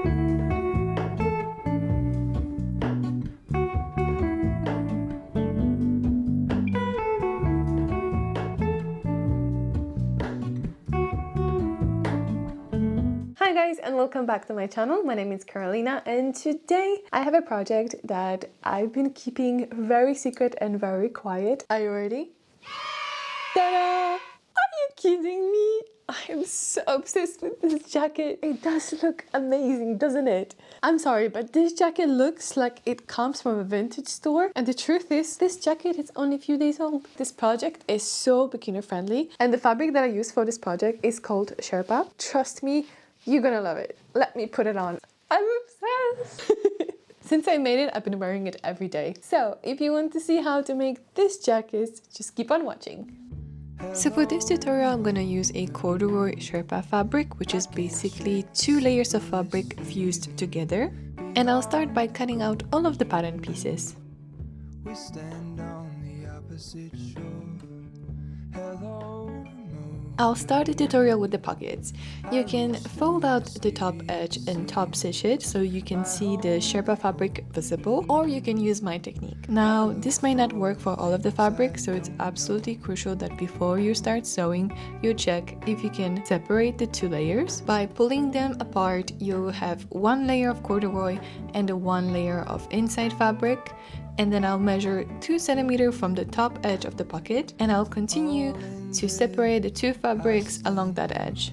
Hi guys, and welcome back to my channel. My name is Carolina, and today I have a project that I've been keeping very secret and very quiet. Are you ready? Ta-da! Are you kidding me? I am so obsessed with this jacket. It does look amazing, doesn't it? I'm sorry, but this jacket looks like it comes from a vintage store. And the truth is, this jacket is only a few days old. This project is so beginner friendly. And the fabric that I use for this project is called Sherpa. Trust me, you're gonna love it. Let me put it on. I'm obsessed. Since I made it, I've been wearing it every day. So if you want to see how to make this jacket, just keep on watching. So for this tutorial, I'm gonna use a corduroy Sherpa fabric, which is basically 2 layers of fabric fused together. And I'll start by cutting out all of the pattern pieces. We stand on the opposite shore. Hello. I'll start the tutorial with the pockets. You can fold out the top edge and top stitch it so you can see the Sherpa fabric visible, or you can use my technique. Now, this may not work for all of the fabric, so it's absolutely crucial that before you start sewing, you check if you can separate the 2 layers. By pulling them apart, you'll have 1 layer of corduroy and 1 layer of inside fabric. And then I'll measure 2 centimeters from the top edge of the pocket, and I'll continue to separate the 2 fabrics along that edge.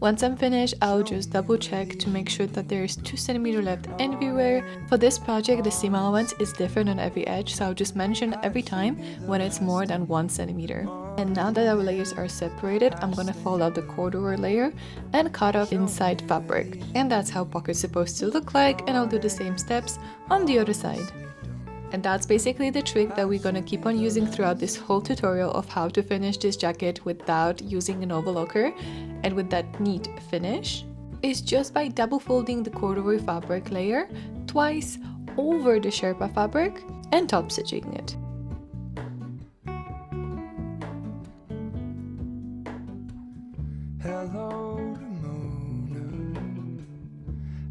Once I'm finished, I'll just double check to make sure that there is 2 centimeters left everywhere. For this project, the seam allowance is different on every edge, so I'll just mention every time when it's more than 1 centimeter. And now that our layers are separated, I'm gonna fold out the corduroy layer and cut off inside fabric. And that's how pocket's supposed to look like, and I'll do the same steps on the other side. And that's basically the trick that we're gonna keep on using throughout this whole tutorial of how to finish this jacket without using an overlocker and with that neat finish, is just by double folding the corduroy fabric layer twice over the Sherpa fabric and top stitching it. Hello, moon.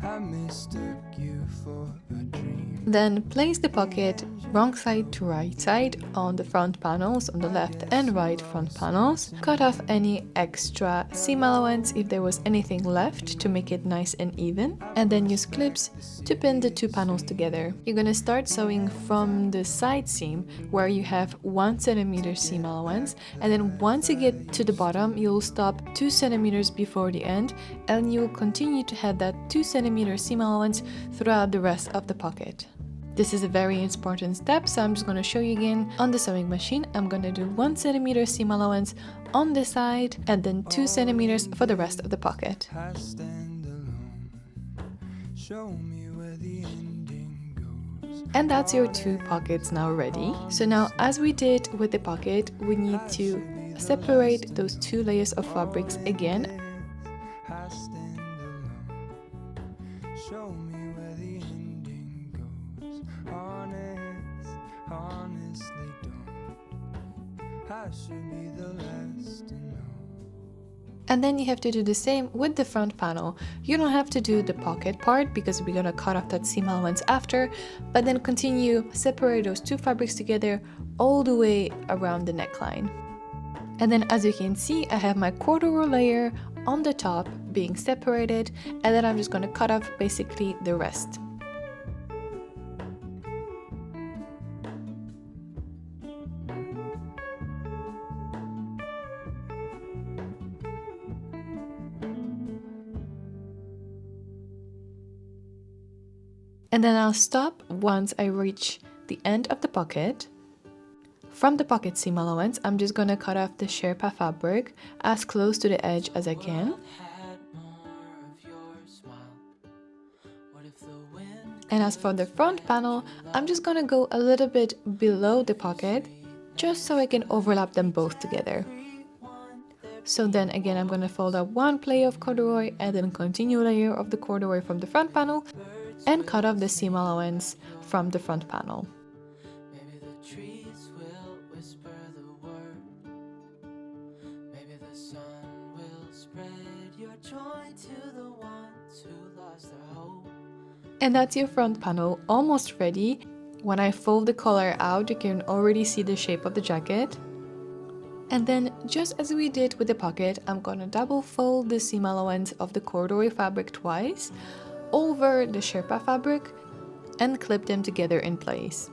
I mistook you for a dream. Then place the pocket wrong side to right side on the front panels, on the left and right front panels. Cut off any extra seam allowance if there was anything left to make it nice and even. And then use clips to pin the 2 panels together. You're gonna start sewing from the side seam where you have 1 centimeter seam allowance. And then once you get to the bottom, you'll stop 2 centimeters before the end, and you'll continue to have that 2 centimeter seam allowance throughout the rest of the pocket. This is a very important step, so I'm just going to show you again. On the sewing machine, I'm going to do 1 centimeter seam allowance on this side and then 2 centimeters for the rest of the pocket. And that's your 2 pockets now ready. So now, as we did with the pocket, we need to separate those 2 layers of fabrics again. And then you have to do the same with the front panel. You don't have to do the pocket part because we're gonna cut off that seam allowance after, but then continue separate those 2 fabrics together all the way around the neckline. And then as you can see, I have my corduroy layer on the top being separated, and then I'm just gonna cut off basically the rest. And then I'll stop once I reach the end of the pocket. From the pocket seam allowance, I'm just gonna cut off the Sherpa fabric as close to the edge as I can. And as for the front panel, I'm just gonna go a little bit below the pocket, just so I can overlap them both together. So then again, I'm gonna fold up 1 layer of corduroy and then continue layer of the corduroy from the front panel and cut off the seam allowance from the front panel. Maybe the trees will whisper the word. Maybe the sun will spread your joy to the ones who lost their hope. And that's your front panel, almost ready. When I fold the collar out, you can already see the shape of the jacket. And then, just as we did with the pocket, I'm gonna double fold the seam allowance of the corduroy fabric twice over the Sherpa fabric and clip them together in place.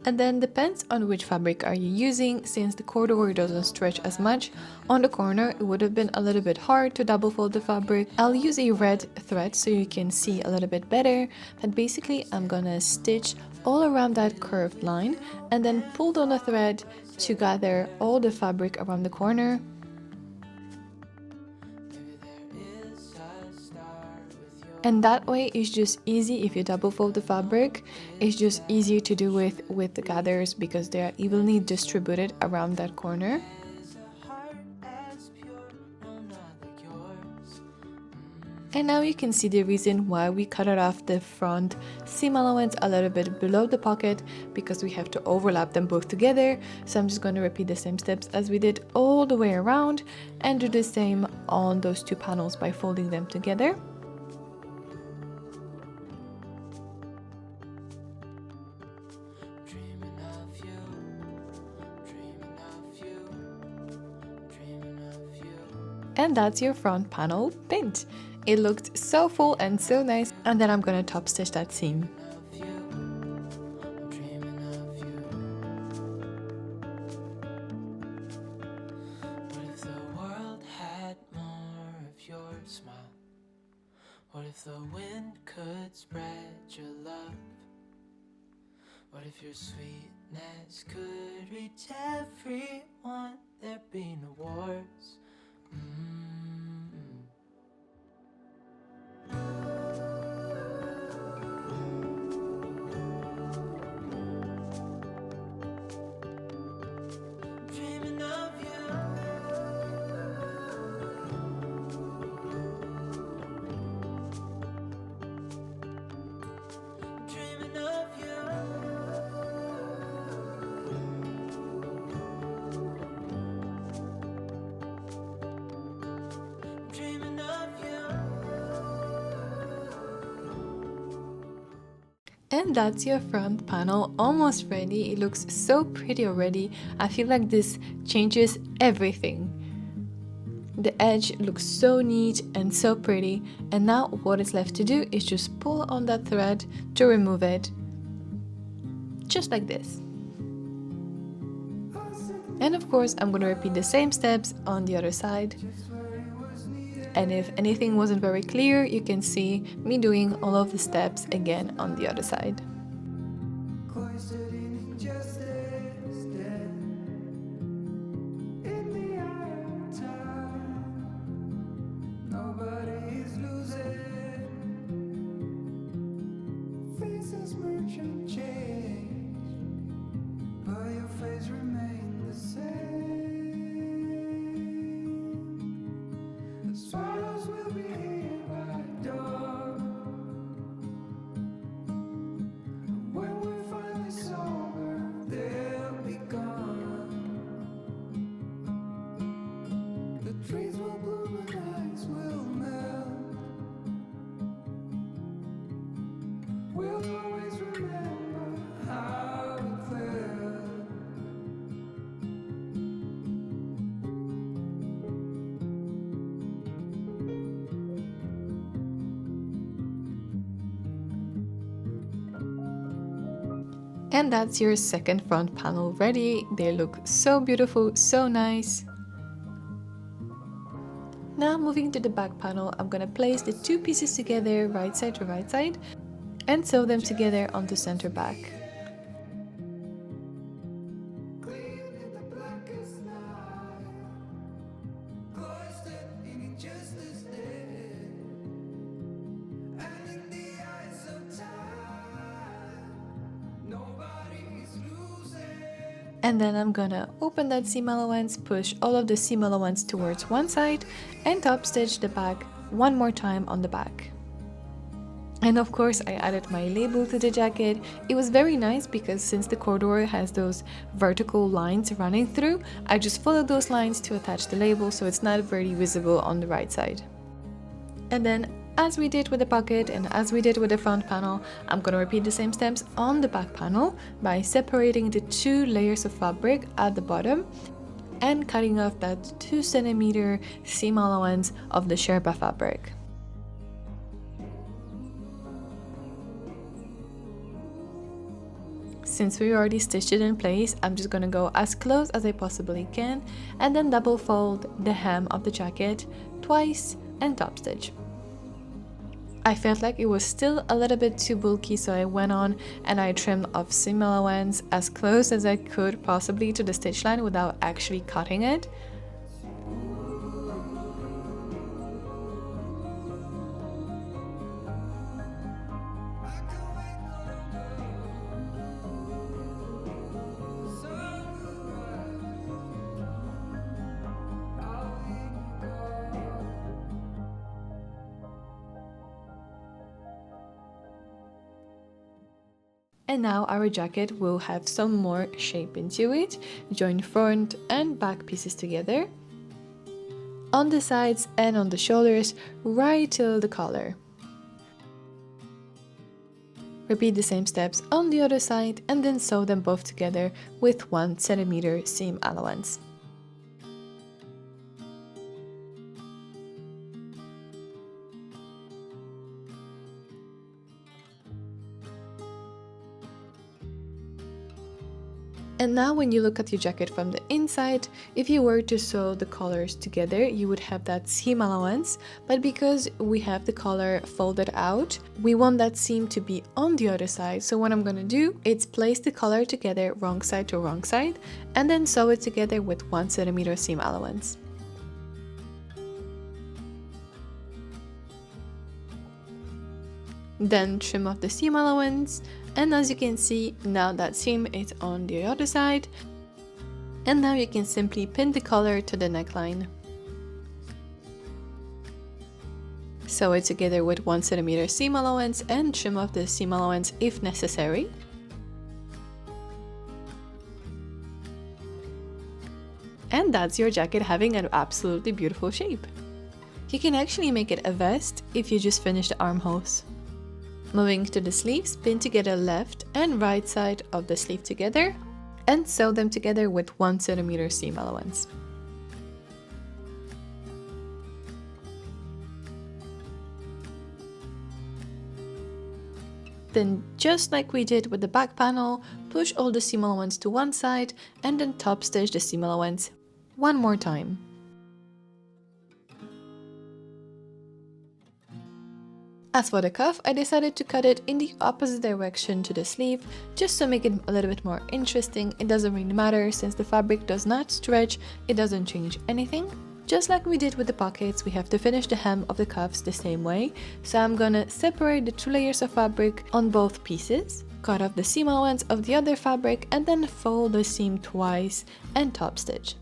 And then depends on which fabric are you using. Since the corduroy doesn't stretch as much, on the corner it would have been a little bit hard to double fold the fabric. I'll use a red thread so you can see a little bit better. And basically I'm gonna stitch all around that curved line and then pull down the thread to gather all the fabric around the corner. And that way it's just easy. If you double fold the fabric, it's just easier to do with the gathers because they are evenly distributed around that corner. And now you can see the reason why we cut it off the front seam allowance a little bit below the pocket, because we have to overlap them both together. So I'm just going to repeat the same steps as we did all the way around and do the same on those two panels by folding them together. And that's your front panel pinned. It looked so full and so nice. And then I'm gonna top stitch that seam. What if the wind could spread your love? What if your sweetness could reach everyone? There'd be no wars. Dreaming of you. Dreaming of you. Dreaming of you. And that's your front panel, almost ready. It looks so pretty already. I feel like this changes everything. The edge looks so neat and so pretty. And now what is left to do is just pull on that thread to remove it. Just like this. And of course, I'm going to repeat the same steps on the other side. And if anything wasn't very clear, you can see me doing all of the steps again on the other side. Swallows will be here by the door. When we're finally sober, they'll be gone. The trees will bloom and ice will melt. We'll always remember how it felt. And that's your second front panel ready. They look so beautiful, so nice. Now moving to the back panel, I'm gonna place the two pieces together, right side to right side, and sew them together onto center back. And then I'm gonna open that seam allowance, push all of the seam allowance towards one side, and top stitch the back one more time on the back. And of course I added my label to the jacket. It was very nice because since the corduroy has those vertical lines running through, I just followed those lines to attach the label so it's not very visible on the right side. And then as we did with the pocket and as we did with the front panel, I'm going to repeat the same steps on the back panel by separating the 2 layers of fabric at the bottom and cutting off that 2 centimeter seam allowance of the Sherpa fabric. Since we already stitched it in place, I'm just gonna go as close as I possibly can and then double fold the hem of the jacket twice and top stitch. I felt like it was still a little bit too bulky, so I went on and I trimmed off seam allowance as close as I could possibly to the stitch line without actually cutting it. And now our jacket will have some more shape into it. Join front and back pieces together on the sides and on the shoulders right till the collar. Repeat the same steps on the other side and then sew them both together with 1 centimeter seam allowance. And now when you look at your jacket from the inside, if you were to sew the collars together, you would have that seam allowance, but because we have the collar folded out, we want that seam to be on the other side. So what I'm gonna do is place the collar together wrong side to wrong side, and then sew it together with 1 centimeter seam allowance. Then trim off the seam allowance, and as you can see, now that seam is on the other side, and now you can simply pin the collar to the neckline. Sew it together with 1 centimeter seam allowance and trim off the seam allowance if necessary. And that's your jacket having an absolutely beautiful shape. You can actually make it a vest if you just finish the armholes. Moving to the sleeves, pin together left and right side of the sleeve together and sew them together with 1 centimeter seam allowance. Then, just like we did with the back panel, push all the seam allowance to one side and then top stitch the seam allowance one more time. As for the cuff, I decided to cut it in the opposite direction to the sleeve, just to make it a little bit more interesting. It doesn't really matter, since the fabric does not stretch, it doesn't change anything. Just like we did with the pockets, we have to finish the hem of the cuffs the same way, so I'm gonna separate the 2 layers of fabric on both pieces, cut off the seam allowance of the other fabric, and then fold the seam twice and top stitch.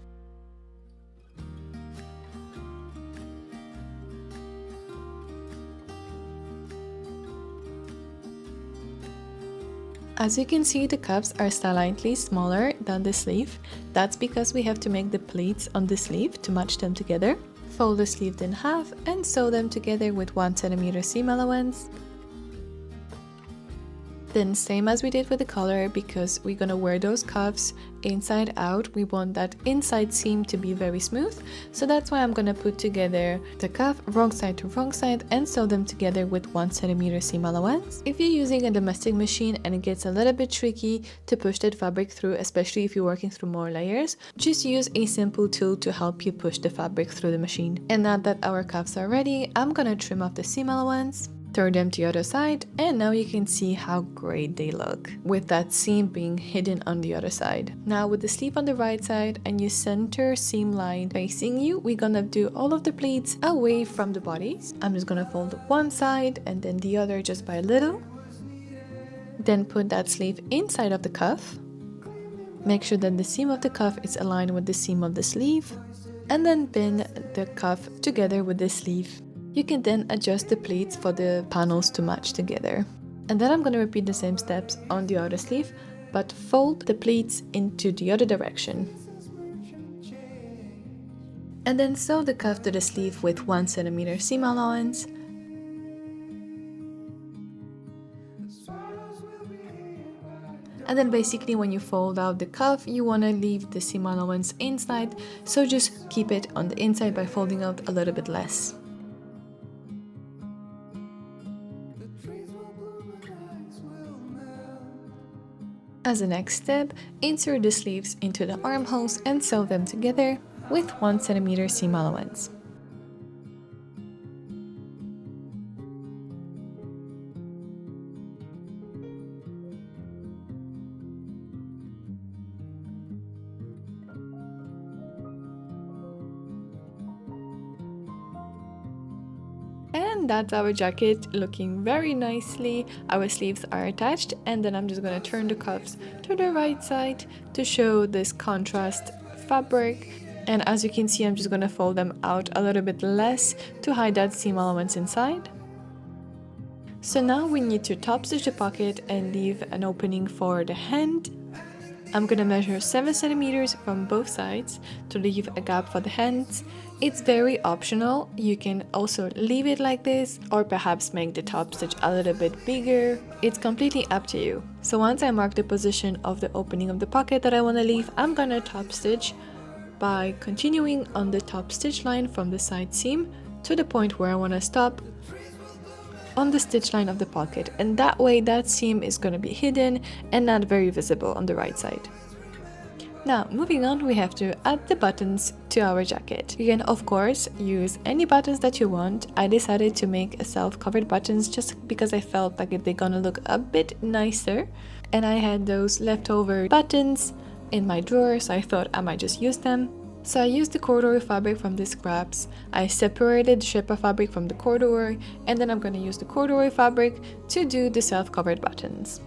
As you can see, the cuffs are slightly smaller than the sleeve. That's because we have to make the pleats on the sleeve to match them together. Fold the sleeve in half and sew them together with 1 centimeter seam allowance. Then same as we did with the collar, because we're gonna wear those cuffs inside out, we want that inside seam to be very smooth, so that's why I'm gonna put together the cuff wrong side to wrong side and sew them together with 1 centimeter seam allowance. If you're using a domestic machine and it gets a little bit tricky to push that fabric through, especially if you're working through more layers, just use a simple tool to help you push the fabric through the machine. And now that our cuffs are ready, I'm gonna trim off the seam allowance, turn them to the other side, and now you can see how great they look with that seam being hidden on the other side. Now with the sleeve on the right side and your center seam line facing you, we're gonna do all of the pleats away from the bodies. I'm just gonna fold one side and then the other just by a little. Then put that sleeve inside of the cuff. Make sure that the seam of the cuff is aligned with the seam of the sleeve, and then pin the cuff together with the sleeve. You can then adjust the pleats for the panels to match together. And then I'm going to repeat the same steps on the other sleeve, but fold the pleats into the other direction. And then sew the cuff to the sleeve with 1 centimeter seam allowance. And then basically when you fold out the cuff, you want to leave the seam allowance inside, so just keep it on the inside by folding out a little bit less. As a next step, insert the sleeves into the armholes and sew them together with 1 cm seam allowance. And that's our jacket looking very nicely. Our sleeves are attached, and then I'm just going to turn the cuffs to the right side to show this contrast fabric. And as you can see, I'm just going to fold them out a little bit less to hide that seam allowance inside. So now we need to top stitch the pocket and leave an opening for the hand. I'm gonna measure 7 centimeters from both sides to leave a gap for the hands. It's very optional. You can also leave it like this or perhaps make the top stitch a little bit bigger. It's completely up to you. So once I mark the position of the opening of the pocket that I want to leave, I'm gonna top stitch by continuing on the top stitch line from the side seam to the point where I want to stop on the stitch line of the pocket, and that way that seam is going to be hidden and not very visible on the right side. Now moving on, we have to add the buttons to our jacket. You can of course use any buttons that you want. I decided to make a self-covered buttons just because I felt like they're gonna look a bit nicer, and I had those leftover buttons in my drawer, so I thought I might just use them. So I used the corduroy fabric from the scraps. I separated the Sherpa fabric from the corduroy, and then I'm going to use the corduroy fabric to do the self-covered buttons.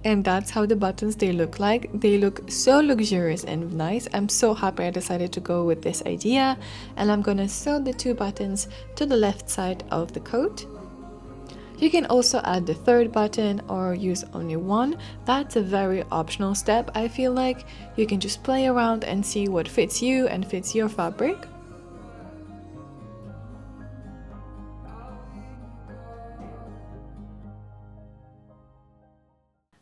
And that's how the buttons they look like. They look so luxurious and nice. I'm so happy I decided to go with this idea, and I'm going to sew the 2 buttons to the left side of the coat. You can also add the 3rd button or use only one. That's a very optional step, I feel like. You can just play around and see what fits you and fits your fabric.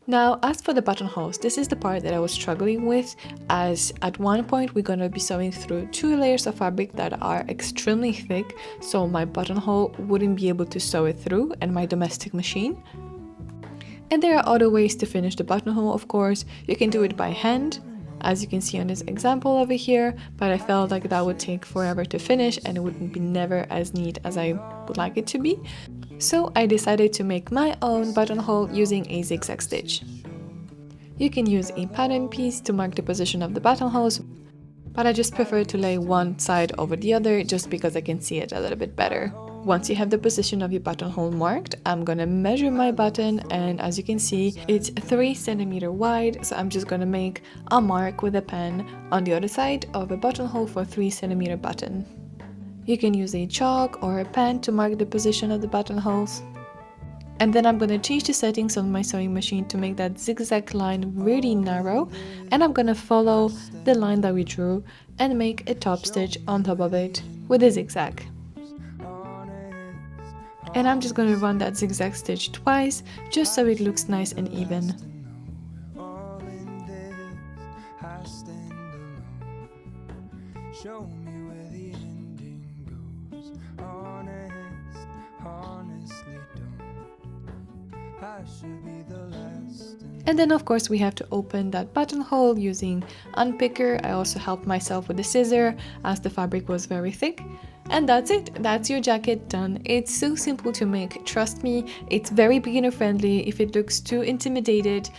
Now, as for the buttonholes, this is the part that I was struggling with, as at one point we're going to be sewing through 2 layers of fabric that are extremely thick, so my buttonhole wouldn't be able to sew it through in my domestic machine. And there are other ways to finish the buttonhole, of course. You can do it by hand, as you can see on this example over here, but I felt like that would take forever to finish and it wouldn't be never as neat as I would like it to be. So I decided to make my own buttonhole using a zigzag stitch. You can use a pattern piece to mark the position of the buttonholes, but I just prefer to lay one side over the other just because I can see it a little bit better. Once you have the position of your buttonhole marked, I'm gonna measure my button, and as you can see, it's 3 centimeters wide, so I'm just gonna make a mark with a pen on the other side of a buttonhole for 3 centimeter button. You can use a chalk or a pen to mark the position of the buttonholes. And then I'm going to change the settings on my sewing machine to make that zigzag line really narrow, and I'm going to follow the line that we drew and make a top stitch on top of it with a zigzag. And I'm just going to run that zigzag stitch twice just so it looks nice and even. And then of course we have to open that buttonhole using unpicker. I also helped myself with a scissor as the fabric was very thick. And that's it, that's your jacket done. It's so simple to make, trust me. It's very beginner friendly. If it looks too intimidated,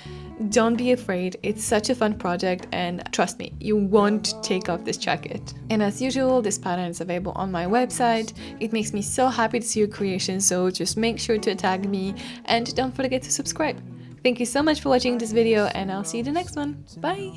don't be afraid. It's such a fun project, and trust me, you won't take off this jacket. And as usual, this pattern is available on my website. It makes me so happy to see your creation, so just make sure to tag me and don't forget to subscribe. Thank you so much for watching this video, and I'll see you in the next one. Bye!